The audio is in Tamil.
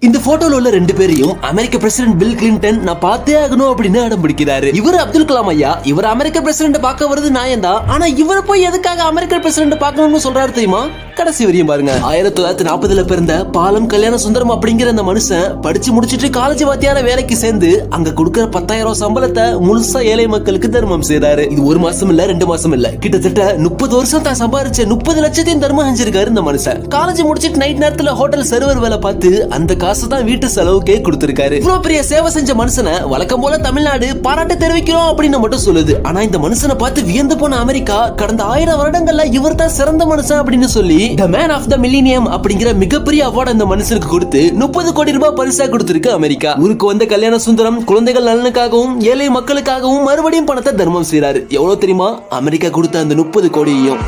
இந்த போட்டோல உள்ள ரெண்டு பேரையும் அமெரிக்க பிரசிடென்ட் பில் கிளின்டன் நான் பார்த்தே ஆகணும் அப்படின்னு அடம் பிடிக்கிறாரு. இவர் அப்துல் கலாம் ஐயா, இவர் அமெரிக்க பிரசிடென்ட் பார்க்க வருது நியாயம் தான். ஆனா இவரை போய் எதுக்காக அமெரிக்க பிரசிடென்ட் பார்க்கணும்னு சொல்றாரு தெரியுமா? கடைசி வரையும் பாருங்க. 1940 பிறந்த பாலம் கல்யாண சுந்தரம் அப்படிங்கிற அந்த மனுஷன் படிச்சு முடிச்சிட்டு காலேஜ் வாத்தியார வேலைக்கு சேர்ந்து அங்க கொடுக்கிற 10,000 சம்பளத்தை முழுசா ஏழை மக்களுக்கு தர்மம் செய்றாரு. இது ஒரு மாசம் இல்ல, 2 மாசம் இல்ல, கிட்டத்தட்ட 30 வருஷம் தான் சம்பாரிச்ச 30 லட்சத்தையும் தர்மம் செஞ்சிருக்காரு இந்த மனுஷன். காலேஜ் முடிச்சிட்டு நைட் நேரத்துல ஹோட்டல் சர்வர் வேலை பார்த்து அந்த காசு தான் வீட்டு செலவுக்கே கொடுத்திருக்காரு. இவ்வளவு பெரிய சேவை செஞ்ச மனுஷனை வழக்கம் போல தமிழ்நாடு பாராட்டு தெரிவிக்கிறோம் அப்படின்னு மட்டும் சொல்லுது. ஆனா இந்த மனுஷனை பார்த்து வியந்து போன அமெரிக்கா கடந்த 1000 வருடங்கள்ல இவர் தான் சிறந்த மனுஷன் அப்படின்னு சொல்லி The Man of the Millennium அப்படிங்கிற மிகப்பெரிய அவார்டு அந்த மனுஷனுக்கு கொடுத்து 30 கோடி ரூபாய் பரிசா கொடுத்திருக்கு அமெரிக்கா. ஊருக்கு வந்த கல்யாண சுந்தரம் குழந்தைகள் நலனுக்காகவும் ஏழை மக்களுக்காகவும் மறுபடியும் பணத்தை தர்மம் செய்றாரு. எவ்வளவு தெரியுமா? அமெரிக்கா கொடுத்த அந்த 30 கோடியையும்